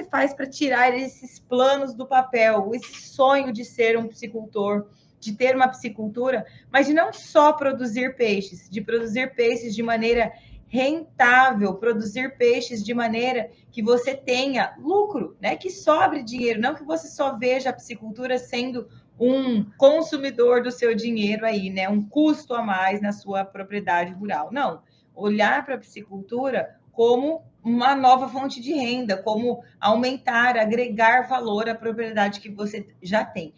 faz para tirar esses planos do papel, esse sonho de ser um piscicultor, de ter uma piscicultura, mas de não só produzir peixes, de produzir peixes de maneira rentável, produzir peixes de maneira que você tenha lucro, né? Que sobre dinheiro, não que você só veja a piscicultura sendo um consumidor do seu dinheiro aí, né? Um custo a mais na sua propriedade rural. Não, olhar para a piscicultura como uma nova fonte de renda, como aumentar, agregar valor à propriedade que você já tem.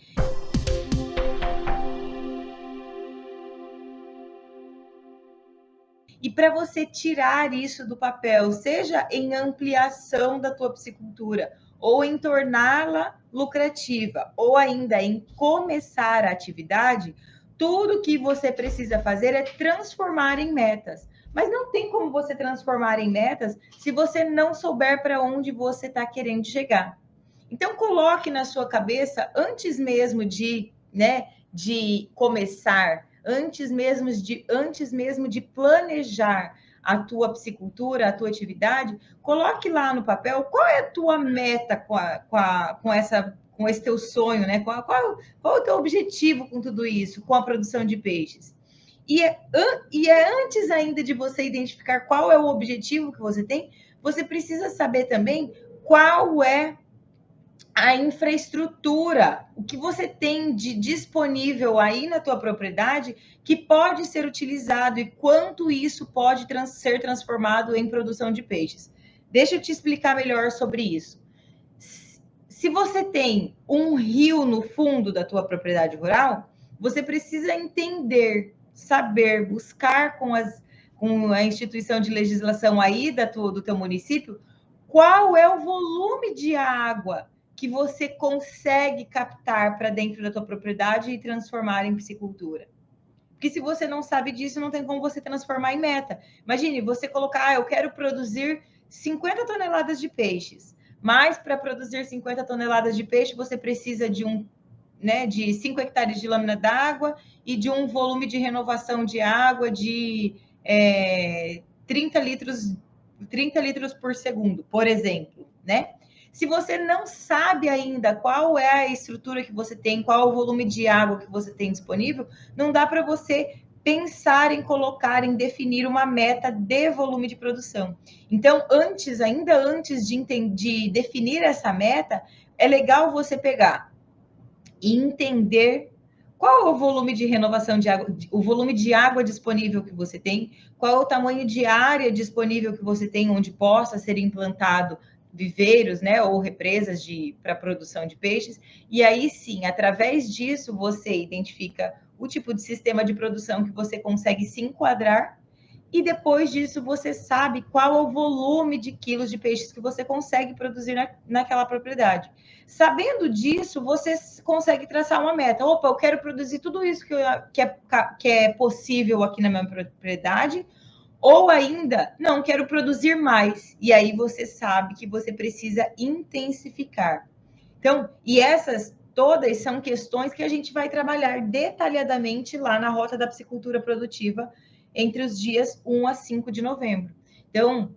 E para você tirar isso do papel, seja em ampliação da tua piscicultura, ou em torná-la lucrativa, ou ainda em começar a atividade, tudo que você precisa fazer é transformar em metas. Mas não tem como você transformar em metas se você não souber para onde você está querendo chegar. Então, coloque na sua cabeça, antes mesmo de começar, antes mesmo de planejar a tua piscicultura, a tua atividade, coloque lá no papel qual é a tua meta com esse teu sonho, né? Qual é o teu objetivo com tudo isso, com a produção de peixes? E é antes ainda de você identificar qual é o objetivo que você tem, você precisa saber também qual é a infraestrutura, o que você tem de disponível aí na tua propriedade que pode ser utilizado e quanto isso pode ser transformado em produção de peixes. Deixa eu te explicar melhor sobre isso. Se você tem um rio no fundo da tua propriedade rural, você precisa entender, saber, buscar com a instituição de legislação aí do teu município, qual é o volume de água que você consegue captar para dentro da tua propriedade e transformar em piscicultura. Porque se você não sabe disso, não tem como você transformar em meta. Imagine, você colocar, eu quero produzir 50 toneladas de peixes, mas para produzir 50 toneladas de peixe, você precisa de 5 hectares de lâmina d'água e de um volume de renovação de água de 30 litros por segundo, por exemplo, né? Se você não sabe ainda qual é a estrutura que você tem, qual é o volume de água que você tem disponível, não dá para você pensar em colocar, em definir uma meta de volume de produção. Então, ainda antes de definir essa meta, é legal você pegar e entender qual é o volume de renovação de água, o volume de água disponível que você tem, qual é o tamanho de área disponível que você tem onde possa ser implantado viveiros, né, ou represas para produção de peixes, e aí sim, através disso, você identifica o tipo de sistema de produção que você consegue se enquadrar, e depois disso você sabe qual é o volume de quilos de peixes que você consegue produzir naquela propriedade. Sabendo disso, você consegue traçar uma meta. Opa, eu quero produzir tudo isso que é possível aqui na minha propriedade, ou ainda, não, quero produzir mais. E aí você sabe que você precisa intensificar. Então, e essas todas são questões que a gente vai trabalhar detalhadamente lá na Rota da Piscicultura Produtiva entre os dias 1 a 5 de novembro. Então,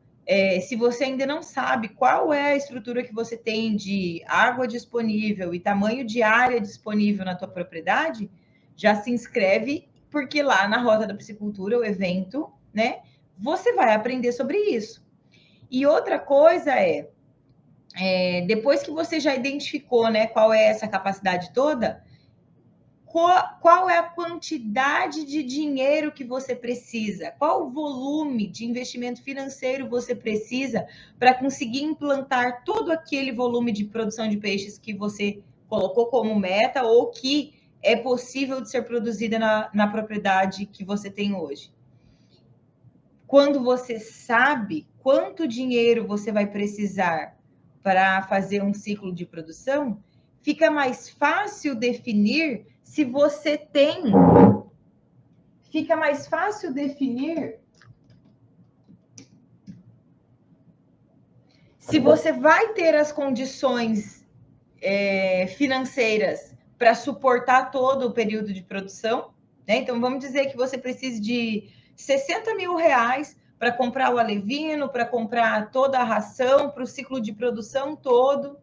se você ainda não sabe qual é a estrutura que você tem de água disponível e tamanho de área disponível na tua propriedade, já se inscreve, porque lá na Rota da Piscicultura, o evento, né, você vai aprender sobre isso. E outra coisa depois que você já identificou, né, qual é essa capacidade toda, qual é a quantidade de dinheiro que você precisa? Qual o volume de investimento financeiro você precisa para conseguir implantar todo aquele volume de produção de peixes que você colocou como meta ou que é possível de ser produzida na propriedade que você tem hoje? Quando você sabe quanto dinheiro você vai precisar para fazer um ciclo de produção, fica mais fácil definir se você tem. Fica mais fácil definir se você vai ter as condições financeiras para suportar todo o período de produção, né? Então, vamos dizer que você precisa de 60 mil reais para comprar o alevino, para comprar toda a ração, para o ciclo de produção todo.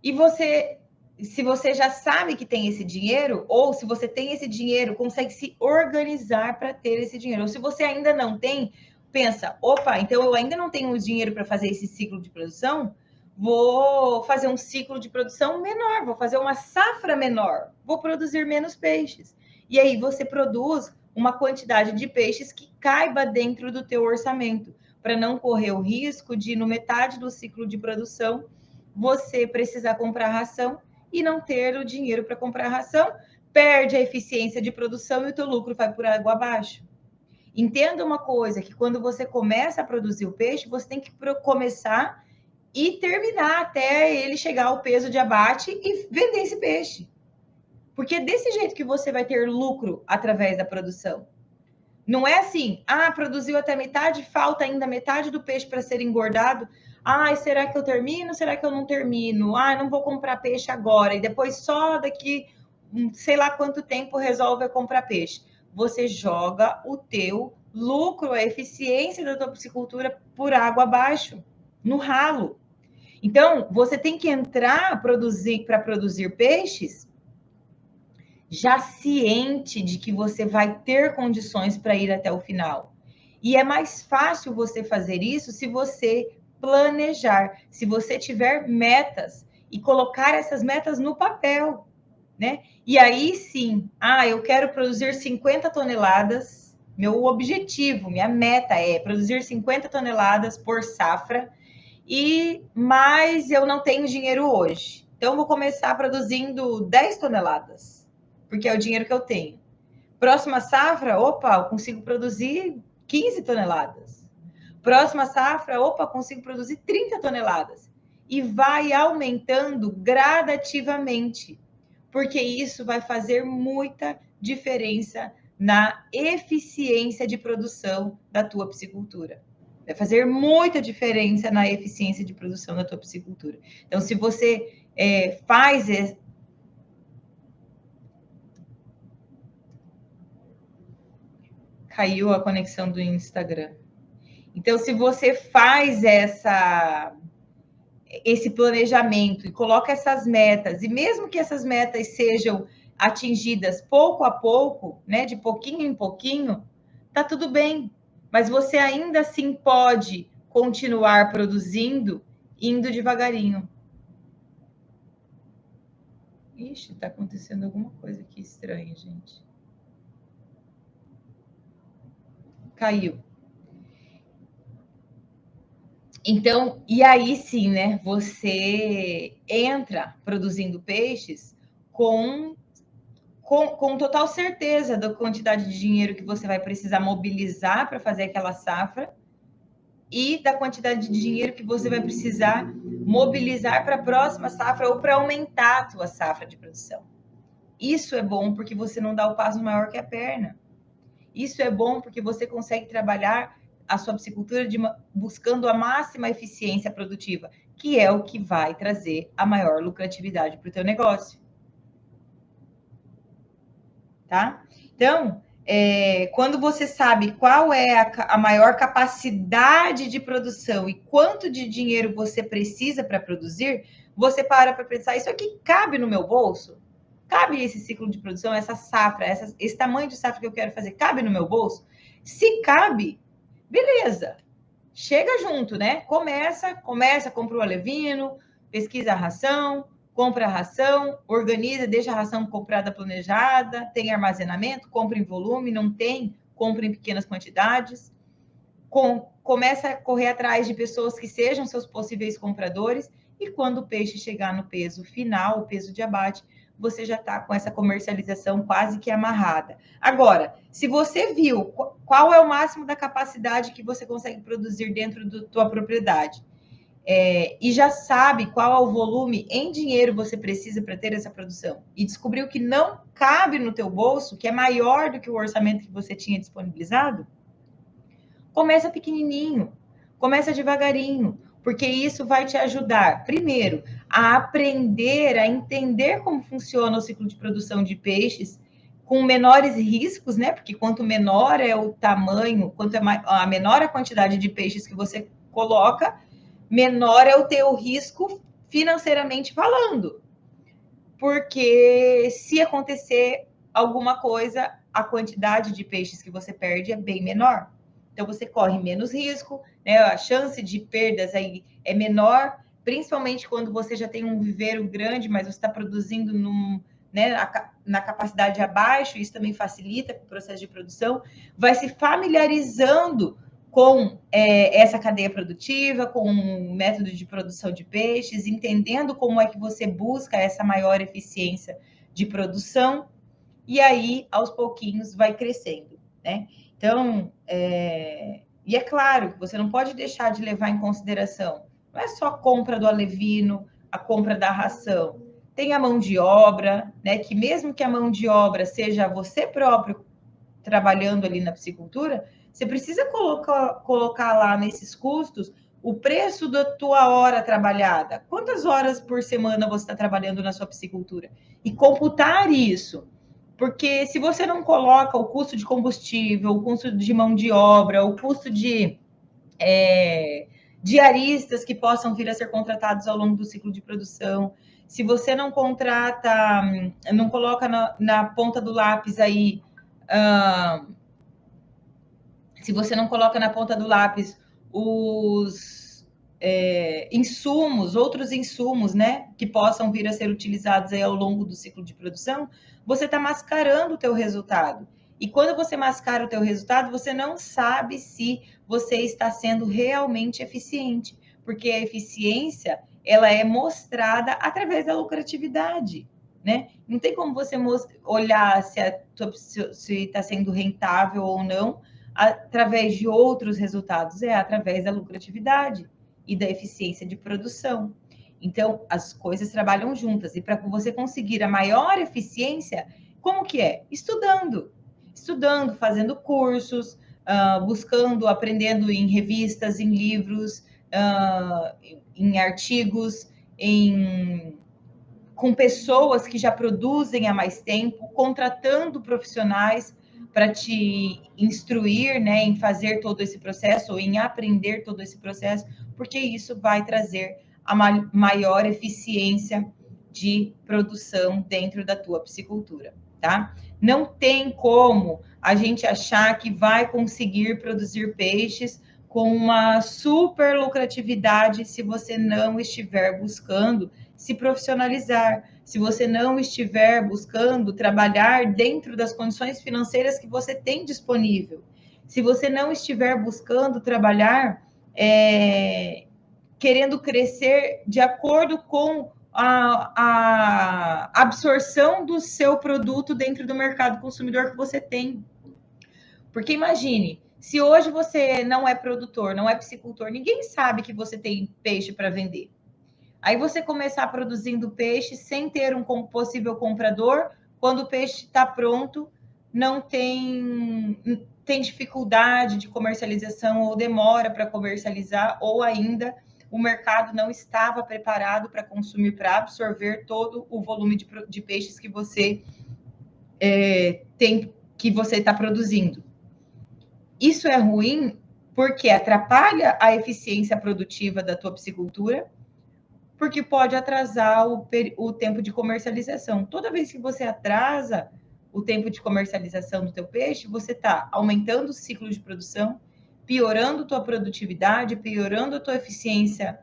E você, se você já sabe que tem esse dinheiro, ou se você tem esse dinheiro, consegue se organizar para ter esse dinheiro. Ou se você ainda não tem, pensa, opa, então eu ainda não tenho dinheiro para fazer esse ciclo de produção, vou fazer um ciclo de produção menor, vou fazer uma safra menor, vou produzir menos peixes. E aí você produz uma quantidade de peixes que caiba dentro do teu orçamento, para não correr o risco de, no metade do ciclo de produção, você precisar comprar ração e não ter o dinheiro para comprar ração, perde a eficiência de produção e o teu lucro vai por água abaixo. Entenda uma coisa, que quando você começa a produzir o peixe, você tem que começar e terminar até ele chegar ao peso de abate e vender esse peixe. Porque é desse jeito que você vai ter lucro através da produção. Não é assim, produziu até metade, falta ainda metade do peixe para ser engordado. Será que eu termino? Será que eu não termino? Não vou comprar peixe agora. E depois só daqui, sei lá quanto tempo, resolve comprar peixe. Você joga o teu lucro, a eficiência da tua piscicultura por água abaixo, no ralo. Então, você tem que entrar para produzir peixes já ciente de que você vai ter condições para ir até o final. E é mais fácil você fazer isso se você planejar, se você tiver metas e colocar essas metas no papel, né? E aí sim, eu quero produzir 50 toneladas, meu objetivo, minha meta é produzir 50 toneladas por safra, mas eu não tenho dinheiro hoje. Então, vou começar produzindo 10 toneladas, porque é o dinheiro que eu tenho. Próxima safra, eu consigo produzir 15 toneladas. Próxima safra, consigo produzir 30 toneladas. E vai aumentando gradativamente, porque isso vai fazer muita diferença na eficiência de produção da tua piscicultura. Vai fazer muita diferença na eficiência de produção da tua piscicultura. Então, se você faz... Caiu a conexão do Instagram. Então, se você faz esse planejamento e coloca essas metas, e mesmo que essas metas sejam atingidas pouco a pouco, né, de pouquinho em pouquinho, tá tudo bem. Mas você ainda assim pode continuar produzindo, indo devagarinho. Ixi, tá acontecendo alguma coisa aqui estranha, gente. Caiu. Então, e aí sim, né? Você entra produzindo peixes com total certeza da quantidade de dinheiro que você vai precisar mobilizar para fazer aquela safra e da quantidade de dinheiro que você vai precisar mobilizar para a próxima safra ou para aumentar a tua safra de produção. Isso é bom porque você não dá o passo maior que a perna. Isso é bom porque você consegue trabalhar a sua piscicultura buscando a máxima eficiência produtiva, que é o que vai trazer a maior lucratividade para o teu negócio. Tá? Então, quando você sabe qual é a maior capacidade de produção e quanto de dinheiro você precisa para produzir, você para pensar, isso aqui cabe no meu bolso? Cabe esse ciclo de produção, essa safra, esse tamanho de safra que eu quero fazer, cabe no meu bolso? Se cabe, beleza. Chega junto, né? Começa, compra o alevino, pesquisa a ração, compra a ração, organiza, deixa a ração comprada planejada, tem armazenamento, compra em volume, não tem, compra em pequenas quantidades. Começa a correr atrás de pessoas que sejam seus possíveis compradores e quando o peixe chegar no peso final, o peso de abate, você já está com essa comercialização quase que amarrada. Agora, se você viu qual é o máximo da capacidade que você consegue produzir dentro da tua propriedade, e já sabe qual é o volume em dinheiro você precisa para ter essa produção, e descobriu que não cabe no teu bolso, que é maior do que o orçamento que você tinha disponibilizado, começa pequenininho, começa devagarinho, porque isso vai te ajudar, primeiro, a aprender, a entender como funciona o ciclo de produção de peixes, com menores riscos, né? Porque quanto menor é o tamanho, quanto é a menor a quantidade de peixes que você coloca, menor é o teu risco financeiramente falando. Porque se acontecer alguma coisa, a quantidade de peixes que você perde é bem menor. Então você corre menos risco, né? A chance de perdas aí é menor, principalmente quando você já tem um viveiro grande, mas você está produzindo né, na capacidade abaixo, isso também facilita o processo de produção, vai se familiarizando com essa cadeia produtiva, com o método de produção de peixes, entendendo como é que você busca essa maior eficiência de produção, e aí, aos pouquinhos, vai crescendo, né? Então, e é claro que você não pode deixar de levar em consideração, não é só a compra do alevino, a compra da ração, tem a mão de obra, né? Que mesmo que a mão de obra seja você próprio trabalhando ali na piscicultura, você precisa colocar lá nesses custos o preço da tua hora trabalhada. Quantas horas por semana você está trabalhando na sua piscicultura? E computar isso. Porque se você não coloca o custo de combustível, o custo de mão de obra, o custo de diaristas que possam vir a ser contratados ao longo do ciclo de produção, se você não contrata, não coloca na ponta do lápis aí, se você não coloca na ponta do lápis os insumos, outros insumos, né, que possam vir a ser utilizados aí ao longo do ciclo de produção, você está mascarando o teu resultado. E quando você mascara o teu resultado, você não sabe se você está sendo realmente eficiente, porque a eficiência, ela é mostrada através da lucratividade, né? Não tem como você olhar se está sendo rentável ou não através de outros resultados, é através da lucratividade e da eficiência de produção. Então, as coisas trabalham juntas. E para você conseguir a maior eficiência, como que é? Estudando, fazendo cursos, buscando, aprendendo em revistas, em livros, em artigos, com pessoas que já produzem há mais tempo, contratando profissionais para te instruir, né, em fazer todo esse processo, ou em aprender todo esse processo, porque isso vai trazer a maior eficiência de produção dentro da tua piscicultura, tá? Não tem como a gente achar que vai conseguir produzir peixes com uma super lucratividade se você não estiver buscando se profissionalizar, se você não estiver buscando trabalhar dentro das condições financeiras que você tem disponível, se você não estiver buscando trabalhar querendo crescer de acordo com a absorção do seu produto dentro do mercado consumidor que você tem. Porque imagine, se hoje você não é produtor, não é piscicultor, ninguém sabe que você tem peixe para vender. Aí você começar produzindo peixe sem ter um possível comprador, quando o peixe está pronto, não tem dificuldade de comercialização ou demora para comercializar, ou ainda o mercado não estava preparado para consumir, para absorver todo o volume de peixes que você tem, que você está produzindo. Isso é ruim porque atrapalha a eficiência produtiva da tua piscicultura, porque pode atrasar o tempo de comercialização. Toda vez que você atrasa o tempo de comercialização do teu peixe, você está aumentando o ciclo de produção, piorando a tua produtividade, piorando a tua eficiência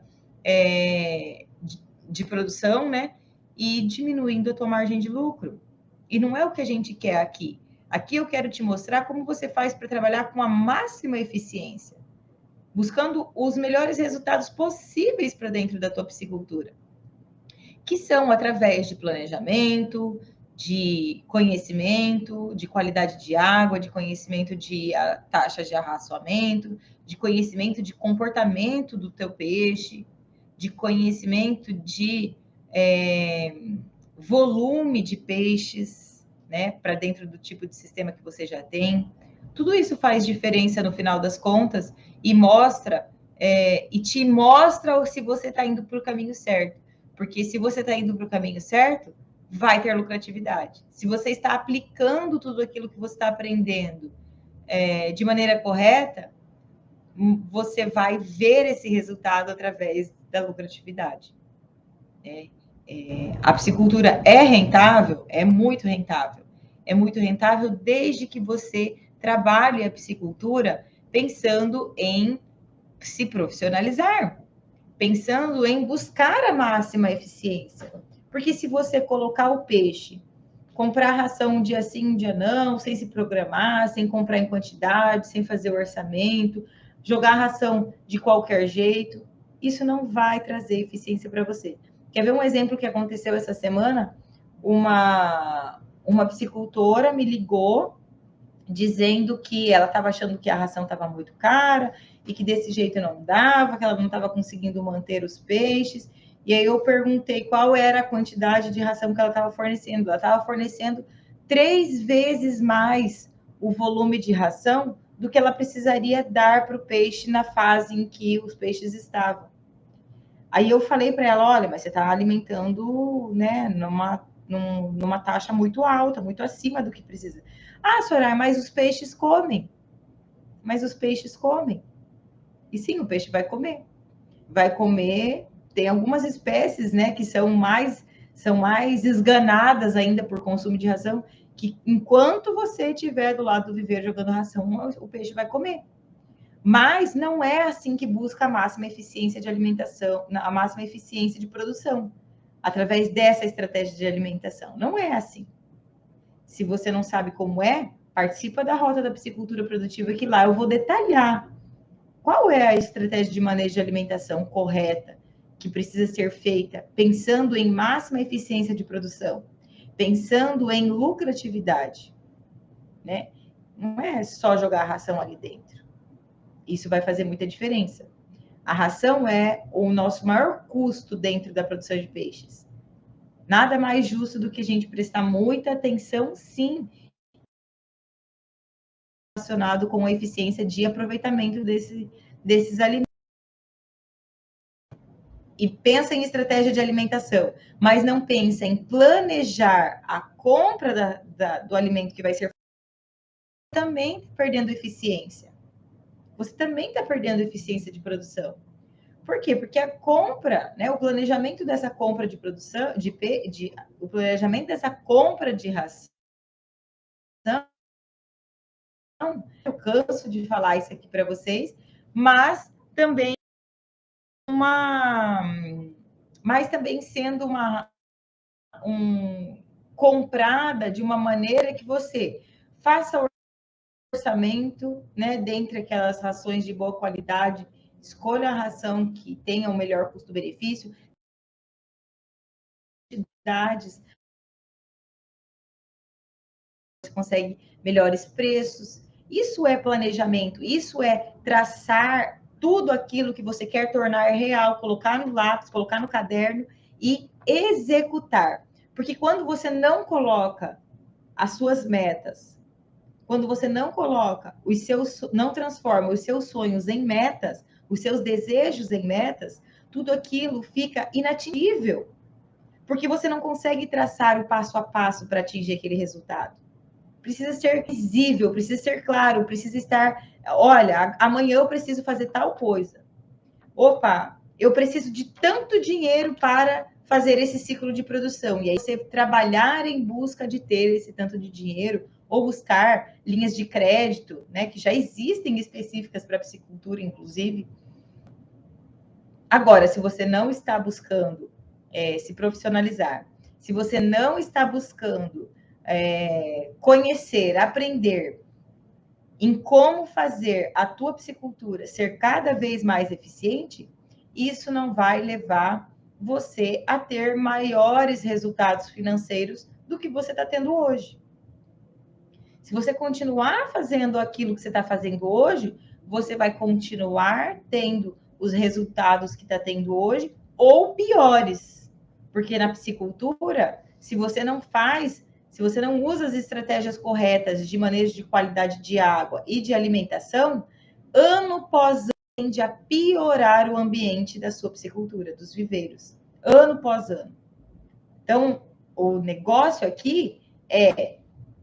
de produção, né? E diminuindo a tua margem de lucro. E não é o que a gente quer aqui. Aqui eu quero te mostrar como você faz para trabalhar com a máxima eficiência, buscando os melhores resultados possíveis para dentro da tua piscicultura, que são através de planejamento, de conhecimento, de qualidade de água, de conhecimento de taxa de arraçoamento, de conhecimento de comportamento do teu peixe, de conhecimento de volume de peixes, né, para dentro do tipo de sistema que você já tem. Tudo isso faz diferença no final das contas e mostra, e te mostra se você está indo para o caminho certo. Porque se você está indo para o caminho certo, vai ter lucratividade. Se você está aplicando tudo aquilo que você está aprendendo de maneira correta, você vai ver esse resultado através da lucratividade. A piscicultura é rentável? É muito rentável. É muito rentável desde que você trabalhe a piscicultura pensando em se profissionalizar, pensando em buscar a máxima eficiência. Porque se você colocar o peixe, comprar ração um dia sim, um dia não, sem se programar, sem comprar em quantidade, sem fazer o orçamento, jogar ração de qualquer jeito, isso não vai trazer eficiência para você. Quer ver um exemplo que aconteceu essa semana? Uma piscicultora me ligou dizendo que ela estava achando que a ração estava muito cara e que desse jeito não dava, que ela não estava conseguindo manter os peixes. E aí eu perguntei qual era a quantidade de ração que ela estava fornecendo. Ela estava fornecendo 3 vezes mais o volume de ração do que ela precisaria dar para o peixe na fase em que os peixes estavam. Aí eu falei para ela, olha, mas você está alimentando, né, numa taxa muito alta, muito acima do que precisa. Ah, Soraya, mas os peixes comem. Mas os peixes comem. E sim, o peixe vai comer. Vai comer. Tem algumas espécies, né, que são mais esganadas ainda por consumo de ração, que enquanto você estiver do lado do viveiro jogando ração, o peixe vai comer. Mas não é assim que busca a máxima eficiência de alimentação, a máxima eficiência de produção, através dessa estratégia de alimentação. Não é assim. Se você não sabe como é, participa da Rota da Piscicultura Produtiva, que lá eu vou detalhar qual é a estratégia de manejo de alimentação correta que precisa ser feita, pensando em máxima eficiência de produção, pensando em lucratividade, né? Não é só jogar a ração ali dentro. Isso vai fazer muita diferença. A ração é o nosso maior custo dentro da produção de peixes. Nada mais justo do que a gente prestar muita atenção, sim, relacionado com a eficiência de aproveitamento desses alimentos. E pensa em estratégia de alimentação, mas não pensa em planejar a compra do alimento que vai ser também perdendo eficiência. Você também está perdendo eficiência de produção. Por quê? Porque a compra, né, o planejamento dessa compra de produção, o planejamento dessa compra de ração, eu canso de falar isso aqui para vocês, mas também sendo comprada de uma maneira que você faça o orçamento, né, dentre aquelas rações de boa qualidade, escolha a ração que tenha o melhor custo-benefício, você consegue melhores preços. Isso é planejamento, isso é traçar tudo aquilo que você quer tornar real, colocar no lápis, colocar no caderno e executar. Porque quando você não coloca as suas metas, quando você não coloca não transforma os seus sonhos em metas, os seus desejos em metas, tudo aquilo fica inatingível, porque você não consegue traçar o passo a passo para atingir aquele resultado. Precisa ser visível, precisa ser claro, precisa estar, olha, amanhã eu preciso fazer tal coisa. Opa, eu preciso de tanto dinheiro para fazer esse ciclo de produção. E aí você trabalhar em busca de ter esse tanto de dinheiro ou buscar linhas de crédito, né, que já existem específicas para a piscicultura, inclusive. Agora, se você não está buscando se profissionalizar, se você não está buscando conhecer, aprender em como fazer a tua piscicultura ser cada vez mais eficiente, isso não vai levar você a ter maiores resultados financeiros do que você está tendo hoje. Se você continuar fazendo aquilo que você está fazendo hoje, você vai continuar tendo os resultados que está tendo hoje ou piores. Porque na piscicultura, se você não usa as estratégias corretas de manejo de qualidade de água e de alimentação, ano após ano tende a piorar o ambiente da sua piscicultura, dos viveiros, ano após ano. Então, o negócio aqui é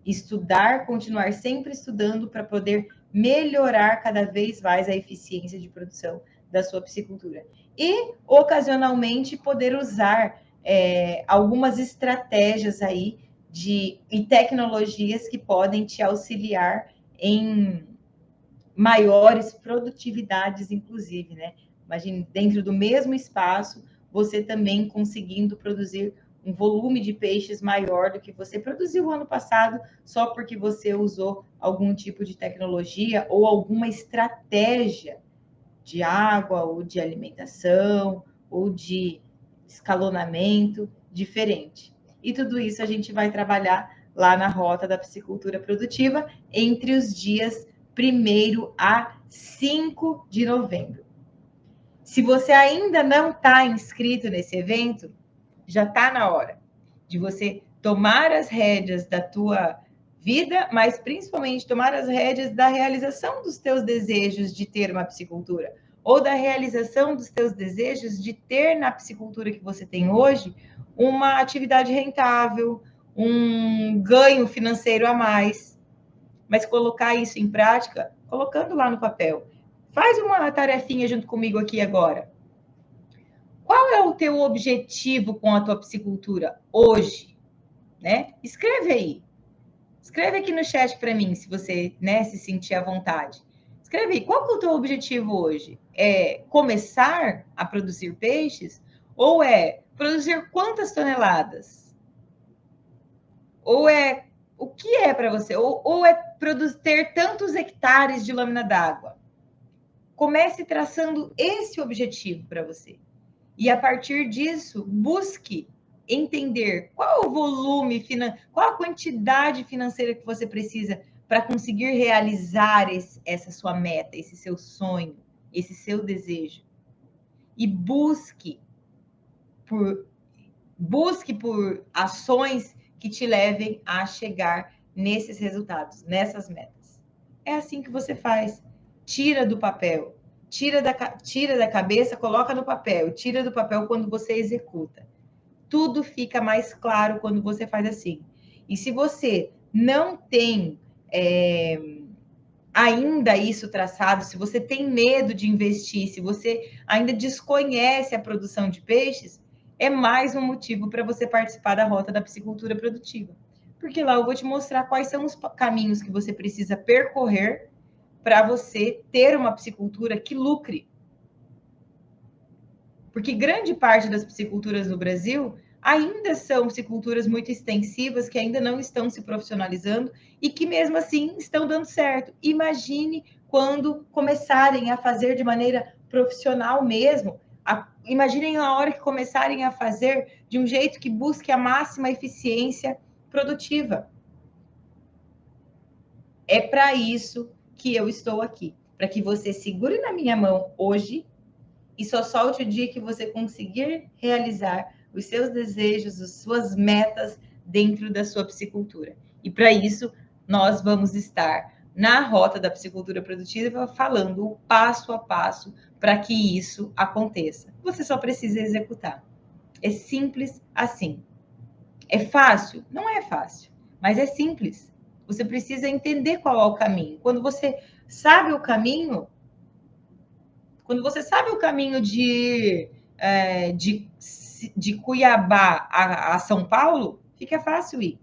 estudar, continuar sempre estudando para poder melhorar cada vez mais a eficiência de produção da sua piscicultura. E, ocasionalmente, poder usar algumas estratégias aí e tecnologias que podem te auxiliar em maiores produtividades, inclusive, né? Imagine, dentro do mesmo espaço, você também conseguindo produzir um volume de peixes maior do que você produziu o ano passado, só porque você usou algum tipo de tecnologia ou alguma estratégia de água, ou de alimentação, ou de escalonamento diferente. E tudo isso a gente vai trabalhar lá na Rota da Piscicultura Produtiva entre os dias 1º a 5 de novembro. Se você ainda não está inscrito nesse evento, já está na hora de você tomar as rédeas da tua vida, mas principalmente tomar as rédeas da realização dos teus desejos de ter uma piscicultura, ou da realização dos teus desejos de ter na piscicultura que você tem hoje uma atividade rentável, um ganho financeiro a mais, mas colocar isso em prática, colocando lá no papel. Faz uma tarefinha junto comigo aqui agora. Qual é o teu objetivo com a tua piscicultura hoje? Né? Escreve aí. Escreve aqui no chat para mim, se você, né, se sentir à vontade. Escreve aí, qual que é o teu objetivo hoje? É começar a produzir peixes? Ou é produzir quantas toneladas? Ou é, o que é para você? Ou é ter tantos hectares de lâmina d'água? Comece traçando esse objetivo para você. E a partir disso, busque entender qual o volume, qual a quantidade financeira que você precisa para conseguir realizar essa sua meta, esse seu sonho, esse seu desejo. E busque por ações que te levem a chegar nesses resultados, nessas metas. É assim que você faz. Tira do papel. Tira da cabeça, coloca no papel. Tira do papel quando você executa. Tudo fica mais claro quando você faz assim. E se você não tem ainda isso traçado, se você tem medo de investir, se você ainda desconhece a produção de peixes, é mais um motivo para você participar da Rota da Piscicultura Produtiva. Porque lá eu vou te mostrar quais são os caminhos que você precisa percorrer para você ter uma piscicultura que lucre. Porque grande parte das pisciculturas no Brasil ainda são pisciculturas muito extensivas, que ainda não estão se profissionalizando e que mesmo assim estão dando certo. Imagine quando começarem a fazer de maneira profissional mesmo. Imaginem a hora que começarem a fazer de um jeito que busque a máxima eficiência produtiva. É para isso que eu estou aqui, para que você segure na minha mão hoje e só solte o dia que você conseguir realizar os seus desejos, as suas metas dentro da sua piscicultura. E para isso, nós vamos estar na Rota da Piscicultura Produtiva falando o passo a passo para que isso aconteça. Você só precisa executar. É simples assim. É fácil? Não é fácil, mas é simples. Você precisa entender qual é o caminho. Quando você sabe o caminho, de Cuiabá a São Paulo, fica fácil ir.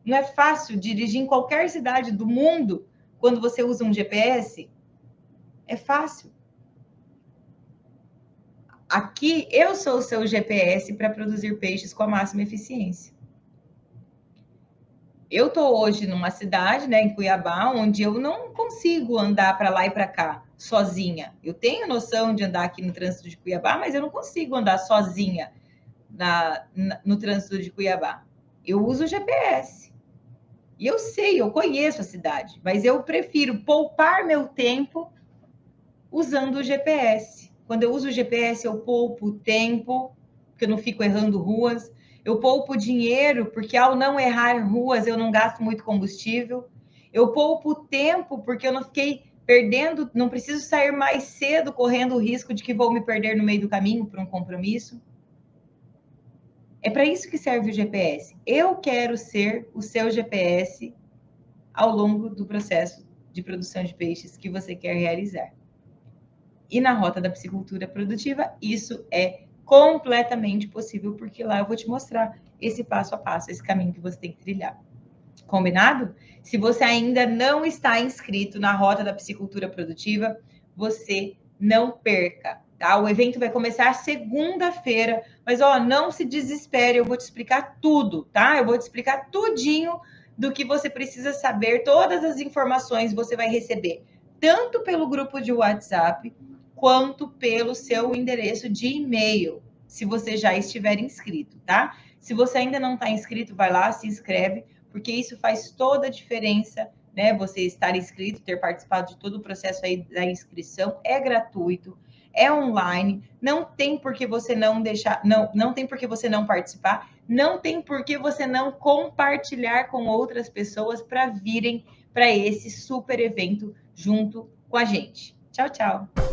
Não é fácil dirigir em qualquer cidade do mundo quando você usa um GPS? É fácil. Aqui eu sou o seu GPS para produzir peixes com a máxima eficiência. Eu estou hoje numa cidade, né, em Cuiabá, onde eu não consigo andar para lá e para cá sozinha. Eu tenho noção de andar aqui no trânsito de Cuiabá, mas eu não consigo andar sozinha no trânsito de Cuiabá. Eu uso o GPS. E eu sei, eu conheço a cidade, mas eu prefiro poupar meu tempo usando o GPS. Quando eu uso o GPS, eu poupo tempo, porque eu não fico errando ruas. Eu poupo dinheiro, porque ao não errar ruas, eu não gasto muito combustível. Eu poupo tempo, porque eu não fiquei perdendo, não preciso sair mais cedo correndo o risco de que vou me perder no meio do caminho para um compromisso. É para isso que serve o GPS. Eu quero ser o seu GPS ao longo do processo de produção de peixes que você quer realizar. E na Rota da Piscicultura Produtiva, isso é completamente possível, porque lá eu vou te mostrar esse passo a passo, esse caminho que você tem que trilhar. Combinado? Se você ainda não está inscrito na Rota da Piscicultura Produtiva, você não perca, tá? O evento vai começar segunda-feira, mas ó, não se desespere, eu vou te explicar tudo, tá? Eu vou te explicar tudinho do que você precisa saber, todas as informações você vai receber, tanto pelo grupo de WhatsApp, quanto pelo seu endereço de e-mail, se você já estiver inscrito, tá? Se você ainda não está inscrito, vai lá, se inscreve, porque isso faz toda a diferença, né? Você estar inscrito, ter participado de todo o processo aí da inscrição, é gratuito, é online, não tem por que você não deixar, não tem por que você não participar, não tem por que você não compartilhar com outras pessoas para virem para esse super evento junto com a gente. Tchau, tchau.